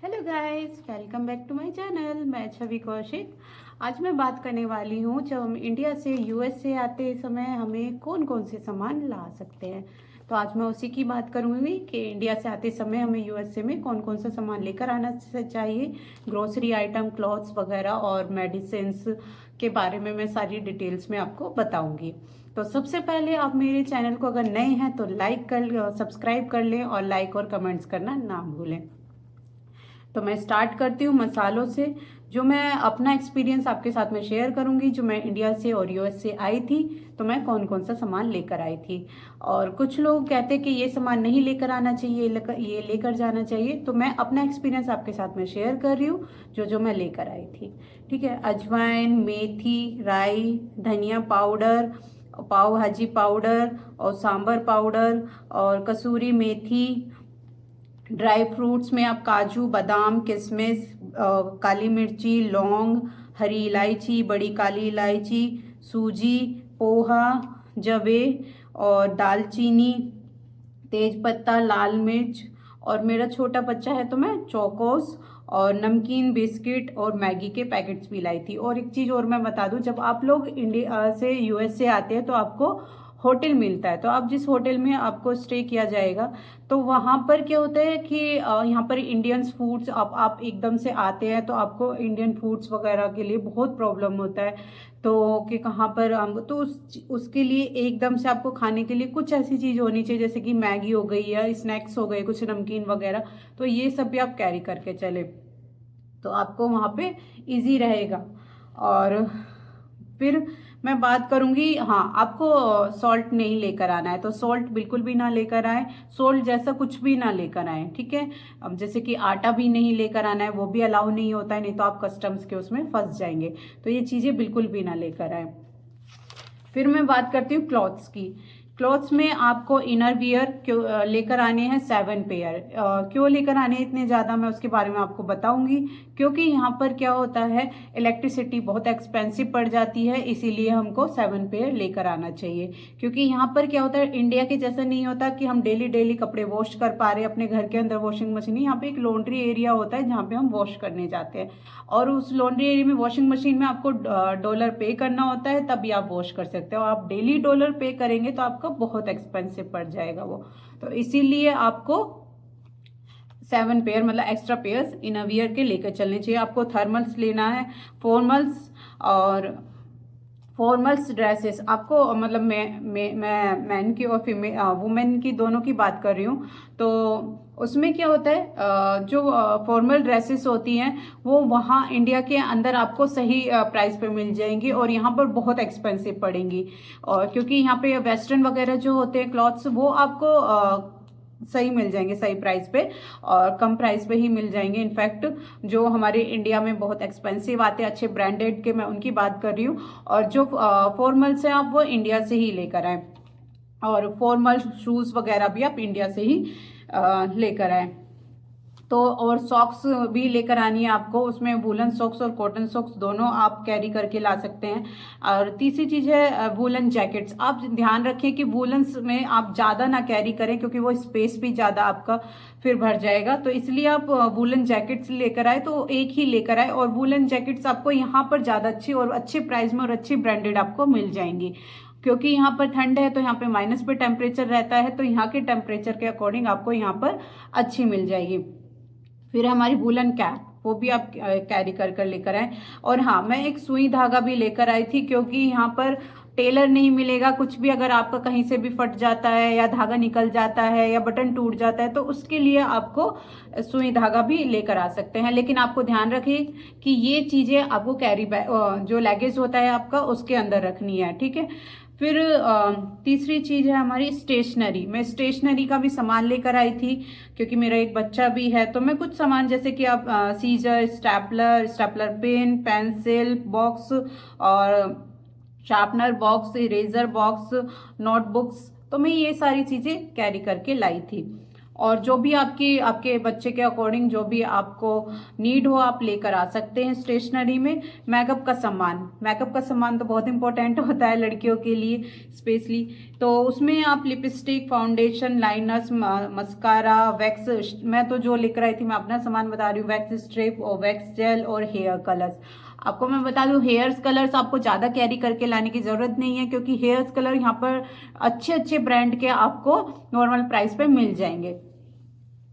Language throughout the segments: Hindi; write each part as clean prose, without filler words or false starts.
Hello guys, welcome back to my channel. मैं छवि कौशिक। आज मैं बात करने वाली हूँ जब हम इंडिया से यूएस से आते समय हमें कौन कौन से सामान ला सकते हैं। तो आज मैं उसी की बात करूँगी कि इंडिया से आते समय हमें यूएसए में कौन कौन सा सामान लेकर आना चाहिए। ग्रोसरी आइटम, क्लॉथ्स वगैरह और मेडिसिन्स के बारे में मैं सारी डिटेल्स में आपको बताऊँगी। तो सबसे पहले आप मेरे चैनल को अगर नए हैं तो सब्सक्राइब कर लें और लाइक और कमेंट्स करना ना भूलें। तो मैं स्टार्ट करती हूँ मसालों से। जो मैं अपना एक्सपीरियंस आपके साथ में शेयर करूँगी, जो मैं इंडिया से और यूएस से आई थी तो मैं कौन कौन सा सामान लेकर आई थी। और कुछ लोग कहते हैं कि ये सामान नहीं लेकर आना चाहिए, ये लेकर जाना चाहिए। तो मैं अपना एक्सपीरियंस आपके साथ में शेयर कर रही हूँ जो जो मैं लेकर आई थी। ठीक है, अजवाइन, मेथी, राई, धनिया पाउडर, पाव भाजी पाउडर और सांबर पाउडर और कसूरी मेथी। ड्राई फ्रूट्स में आप काजू, बादाम, किशमिश, काली मिर्ची, लौंग, हरी इलायची, बड़ी काली इलायची, सूजी, पोहा, जवे और दालचीनी, तेज पत्ता, लाल मिर्च। और मेरा छोटा बच्चा है तो मैं चौकोस और नमकीन, बिस्किट और मैगी के पैकेट्स भी लाई थी। और एक चीज़ और मैं बता दूं, जब आप लोग इंडिया से यूएस से आते हैं तो आपको होटल मिलता है। तो आप जिस होटल में आपको स्टे किया जाएगा तो वहाँ पर क्या होता है कि यहाँ पर इंडियंस फूड्स आप एकदम से आते हैं तो आपको इंडियन फूड्स वगैरह के लिए बहुत प्रॉब्लम होता है। तो कि कहाँ पर हम तो उसके लिए एकदम से आपको खाने के लिए कुछ ऐसी चीज़ होनी चाहिए जैसे कि मैगी हो गई या स्नैक्स हो गए, कुछ नमकीन वगैरह। तो ये सब भी आप कैरी करके चले तो आपको वहाँ पे इजी रहेगा। और फिर मैं बात करूंगी, हाँ, आपको सॉल्ट नहीं लेकर आना है तो सॉल्ट बिल्कुल भी ना लेकर आए। सॉल्ट जैसा कुछ भी ना लेकर आए, ठीक है। अब जैसे कि आटा भी नहीं लेकर आना है, वो भी अलाउ नहीं होता है, नहीं तो आप कस्टम्स के उसमें फंस जाएंगे। तो ये चीज़ें बिल्कुल भी ना लेकर आए। फिर मैं बात करती हूँ क्लॉथ्स की। क्लॉथ्स में आपको इनर वियर लेकर आने हैं 7 पेयर। क्यों लेकर आने इतने ज़्यादा, मैं उसके बारे में आपको बताऊंगी। क्योंकि यहाँ पर क्या होता है, इलेक्ट्रिसिटी बहुत एक्सपेंसिव पड़ जाती है, इसीलिए हमको 7 पेयर लेकर आना चाहिए। क्योंकि यहाँ पर क्या होता है, इंडिया के जैसा नहीं होता कि हम डेली डेली कपड़े वॉश कर पा रहे हैं अपने घर के अंदर वॉशिंग मशीन। यहाँ पे एक लॉन्ड्री एरिया होता है जहाँ पे हम वॉश करने जाते हैं, और उस लॉन्ड्री एरिया में वॉशिंग मशीन में आपको डॉलर पे करना होता है, तभी आप वॉश कर सकते हो। आप डेली डॉलर पे करेंगे तो आपका बहुत एक्सपेंसिव पड़ जाएगा वो। तो इसीलिए आपको 7 पेयर मतलब एक्स्ट्रा पेयर्स इनरवियर के लेकर चलने चाहिए। आपको थर्मल्स लेना है, फॉर्मल्स और फॉर्मल्स ड्रेसेस आपको, मतलब मैं मैन की और फीमेल वुमेन की दोनों की बात कर रही हूँ। तो उसमें क्या होता है, जो फॉर्मल ड्रेसेस होती हैं वो वहाँ इंडिया के अंदर आपको सही प्राइस पे मिल जाएंगी और यहाँ पर बहुत एक्सपेंसिव पड़ेंगी। और क्योंकि यहाँ पे वेस्टर्न वगैरह जो होते हैं क्लॉथ्स, वो आपको सही मिल जाएंगे, सही प्राइस पे और कम प्राइस पे ही मिल जाएंगे। इनफैक्ट जो हमारे इंडिया में बहुत एक्सपेंसिव आते हैं अच्छे ब्रांडेड के, मैं उनकी बात कर रही हूँ। और जो फॉर्मल्स हैं आप वो इंडिया से ही लेकर आए, और फॉर्मल शूज़ वगैरह भी आप इंडिया से ही लेकर आए। तो और सॉक्स भी लेकर आनी है आपको, उसमें वूलन सॉक्स और कॉटन सॉक्स दोनों आप कैरी करके ला सकते हैं। और तीसरी चीज़ है वूलन जैकेट्स। आप ध्यान रखें कि वूलन्स में आप ज़्यादा ना कैरी करें क्योंकि वो स्पेस भी ज़्यादा आपका फिर भर जाएगा। तो इसलिए आप वूलन जैकेट्स लेकर आए तो एक ही लेकर आए, और वूलन जैकेट्स आपको यहाँ पर ज़्यादा अच्छी और अच्छे प्राइस में और अच्छी ब्रांडेड आपको मिल जाएंगी। क्योंकि यहाँ पर ठंड है तो यहाँ पे माइनस पे टेम्परेचर रहता है, तो यहाँ के टेम्परेचर के अकॉर्डिंग आपको यहाँ पर अच्छी मिल जाएगी। फिर हमारी वूलन कैप, वो भी आप कैरी कर कर लेकर आए। और हाँ, मैं एक सुई धागा भी लेकर आई थी क्योंकि यहाँ पर टेलर नहीं मिलेगा। कुछ भी अगर आपका कहीं से भी फट जाता है या धागा निकल जाता है या बटन टूट जाता है तो उसके लिए आपको सुई धागा भी लेकर आ सकते हैं। लेकिन आपको ध्यान रखिए कि ये चीज़ें आपको कैरी बैग, जो लगेज होता है आपका, उसके अंदर रखनी है, ठीक है। फिर तीसरी चीज़ है हमारी स्टेशनरी। मैं स्टेशनरी का भी सामान लेकर आई थी क्योंकि मेरा एक बच्चा भी है। तो मैं कुछ सामान जैसे कि आप scissor, stapler pen, pencil box और sharpener box, eraser box, notebooks, तो मैं ये सारी चीज़ें कैरी करके लाई थी। और जो भी आपके बच्चे के अकॉर्डिंग जो भी आपको नीड हो आप लेकर आ सकते हैं स्टेशनरी में। मेकअप का सामान तो बहुत इंपॉर्टेंट होता है लड़कियों के लिए स्पेशली। तो उसमें आप lipstick, foundation, liners, mascara, wax, मैं तो जो लेकर आई थी मैं अपना सामान बता रही हूँ, वैक्स स्ट्रिप और वैक्स जेल और हेयर कलर्स। आपको मैं बता दूं हेयर्स कलर्स आपको ज़्यादा कैरी करके लाने की ज़रूरत नहीं है, क्योंकि हेयर्स कलर यहाँ पर अच्छे अच्छे ब्रांड के आपको नॉर्मल प्राइस पे मिल जाएंगे,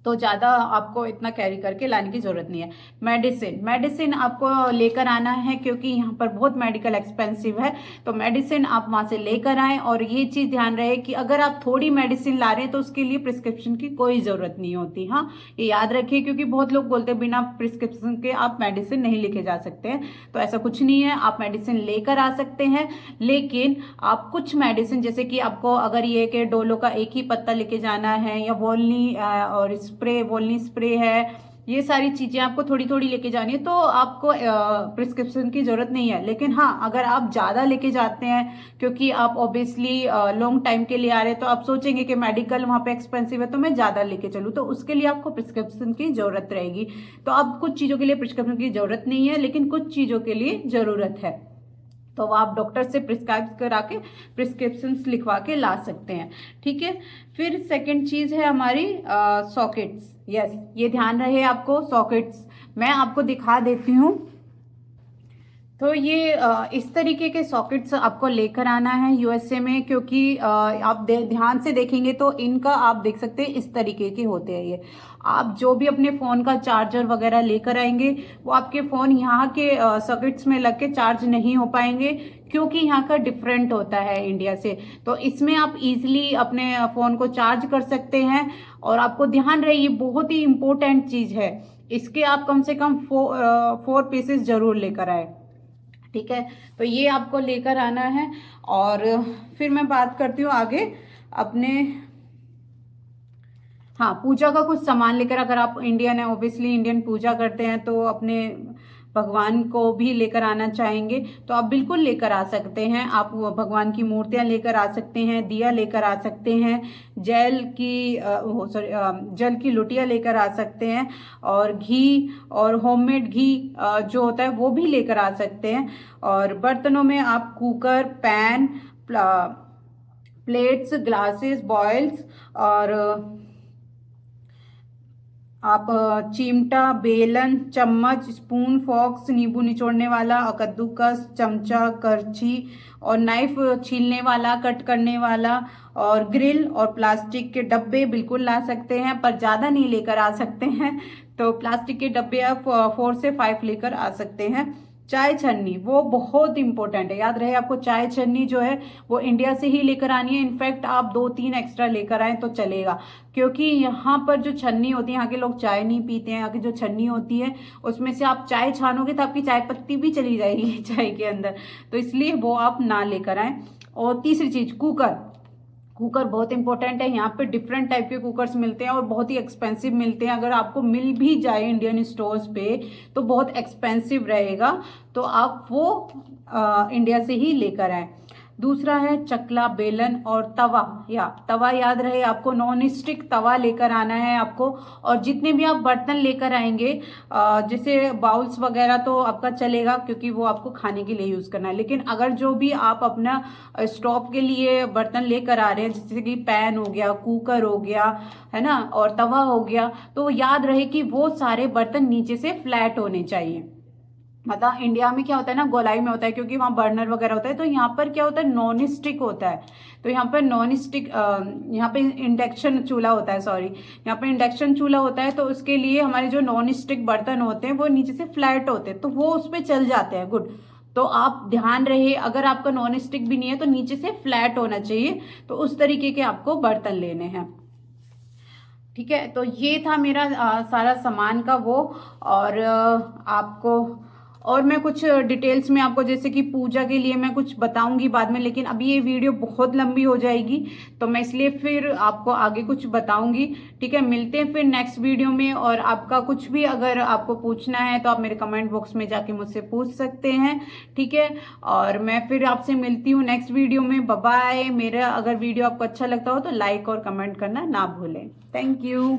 तो ज़्यादा आपको इतना कैरी करके लाने की ज़रूरत नहीं है। मेडिसिन आपको लेकर आना है, क्योंकि यहाँ पर बहुत मेडिकल एक्सपेंसिव है, तो मेडिसिन आप वहाँ से लेकर आएँ। और ये चीज़ ध्यान रहे कि अगर आप थोड़ी मेडिसिन ला रहे हैं तो उसके लिए प्रिस्क्रिप्शन की कोई ज़रूरत नहीं होती। हाँ, ये याद रखिए, क्योंकि बहुत लोग बोलते हैं बिना प्रिस्क्रिप्शन के आप मेडिसिन नहीं लेके जा सकते हैं, तो ऐसा कुछ नहीं है, आप मेडिसिन लेकर आ सकते हैं। लेकिन आप कुछ मेडिसिन, जैसे कि आपको अगर ये कि डोलो का एक ही पत्ता लेके जाना है, या वोलनी और वोलनी स्प्रे है, ये सारी चीज़ें आपको थोड़ी थोड़ी लेके जानी है, तो आपको प्रिस्क्रिप्शन की ज़रूरत नहीं है। लेकिन हाँ, अगर आप ज़्यादा लेके जाते हैं, क्योंकि आप ऑब्वियसली लॉन्ग टाइम के लिए आ रहे हैं, तो आप सोचेंगे कि मेडिकल वहाँ पे एक्सपेंसिव है तो मैं ज़्यादा लेके चलूँ, तो उसके लिए आपको प्रिस्क्रिप्शन की ज़रूरत रहेगी। तो अब कुछ चीज़ों के लिए प्रिस्क्रिप्शन की ज़रूरत नहीं है, लेकिन कुछ चीज़ों के लिए ज़रूरत है, तो आप डॉक्टर से प्रिस्क्राइब करा के प्रिस्क्रिप्शंस लिखवा के ला सकते हैं। ठीक है, फिर सेकंड चीज़ है हमारी सॉकेट्स। यस, ये ध्यान रहे आपको, सॉकेट्स मैं आपको दिखा देती हूँ। तो ये इस तरीके के सॉकेट्स आपको लेकर आना है यूएसए में, क्योंकि आप ध्यान से देखेंगे तो इनका आप देख सकते हैं इस तरीके के होते हैं ये। आप जो भी अपने फ़ोन का चार्जर वगैरह लेकर आएंगे वो आपके फ़ोन यहाँ के सॉकेट्स में लग के चार्ज नहीं हो पाएंगे, क्योंकि यहाँ का डिफरेंट होता है इंडिया से। तो इसमें आप इजीली अपने फ़ोन को चार्ज कर सकते हैं। और आपको ध्यान रहे, ये बहुत ही इंपॉर्टेंट चीज़ है, इसके आप कम से कम 4 पीसेस जरूर लेकर आए। ठीक है, तो ये आपको लेकर आना है। और फिर मैं बात करती हूँ आगे अपने, हाँ, पूजा का कुछ सामान लेकर, अगर आप इंडियन है, ऑब्वियसली इंडियन पूजा करते हैं, तो अपने भगवान को भी लेकर आना चाहेंगे तो आप बिल्कुल लेकर आ सकते हैं। आप भगवान की मूर्तियां लेकर आ सकते हैं, दिया लेकर आ सकते हैं, जल की लोटियां लेकर आ सकते हैं, और घी और होममेड घी जो होता है वो भी लेकर आ सकते हैं। और बर्तनों में आप cooker, pan, plates, glasses, bowls, और आप चिमटा, बेलन, चम्मच, स्पून, फॉक्स, नींबू निचोड़ने वाला, कद्दूकस, चमचा, करछी और नाइफ छीलने वाला, कट करने वाला, और ग्रिल और प्लास्टिक के डब्बे बिल्कुल ला सकते हैं, पर ज़्यादा नहीं लेकर आ सकते हैं। तो प्लास्टिक के डब्बे आप 4 से 5 लेकर आ सकते हैं। चाय छन्नी वो बहुत इंपॉर्टेंट है, याद रहे आपको, चाय छन्नी जो है वो इंडिया से ही लेकर आनी है। इनफैक्ट आप 2-3 एक्स्ट्रा लेकर आए तो चलेगा, क्योंकि यहाँ पर जो छन्नी होती है, यहाँ के लोग चाय नहीं पीते हैं, यहाँ की जो छन्नी होती है उसमें से आप चाय छानोगे तो आपकी चाय पत्ती भी चली जाएगी चाय के अंदर, तो इसलिए वो आप ना लेकर आए। और तीसरी चीज, कुकर बहुत इंपॉर्टेंट है। यहाँ पे डिफरेंट टाइप के कुकर्स मिलते हैं और बहुत ही एक्सपेंसिव मिलते हैं। अगर आपको मिल भी जाए इंडियन स्टोर्स पे तो बहुत एक्सपेंसिव रहेगा, तो आप वो इंडिया से ही लेकर आए। दूसरा है चकला, बेलन और तवा याद रहे आपको, नॉन स्टिक तवा लेकर आना है आपको। और जितने भी आप बर्तन लेकर आएंगे, जैसे बाउल्स वगैरह तो आपका चलेगा, क्योंकि वो आपको खाने के लिए यूज़ करना है। लेकिन अगर जो भी आप अपना स्टोव के लिए बर्तन लेकर आ रहे हैं, जैसे कि पैन हो गया, कुकर हो गया, है ना, और तवा हो गया, तो याद रहे कि वो सारे बर्तन नीचे से फ्लैट होने चाहिए। मतलब इंडिया में क्या होता है ना, गोलाई में होता है, क्योंकि वहाँ बर्नर वगैरह होता है। तो यहाँ पर क्या होता है, नॉन स्टिक होता है। तो यहाँ पर नॉन स्टिक, यहाँ पे इंडक्शन चूल्हा होता है, सॉरी, यहाँ पे इंडक्शन चूल्हा होता है। तो उसके लिए हमारे जो नॉन स्टिक बर्तन होते हैं वो नीचे से फ्लैट होते हैं, तो वो उस पर चल जाते हैं। गुड, तो आप ध्यान रहे, अगर आपका नॉन स्टिक भी नहीं है तो नीचे से फ्लैट होना चाहिए, तो उस तरीके के आपको बर्तन लेने हैं। ठीक है, तो ये था मेरा सारा सामान का वो। और आपको और मैं कुछ डिटेल्स में आपको, जैसे कि पूजा के लिए मैं कुछ बताऊंगी बाद में, लेकिन अभी ये वीडियो बहुत लंबी हो जाएगी, तो मैं इसलिए फिर आपको आगे कुछ बताऊंगी। ठीक है, मिलते हैं फिर नेक्स्ट वीडियो में। और आपका कुछ भी अगर आपको पूछना है तो आप मेरे कमेंट बॉक्स में जाके मुझसे पूछ सकते हैं। ठीक है, और मैं फिर आपसे मिलती हूँ नेक्स्ट वीडियो में। Bye bye. मेरा अगर वीडियो आपको अच्छा लगता हो तो लाइक और कमेंट करना ना भूलें। Thank you.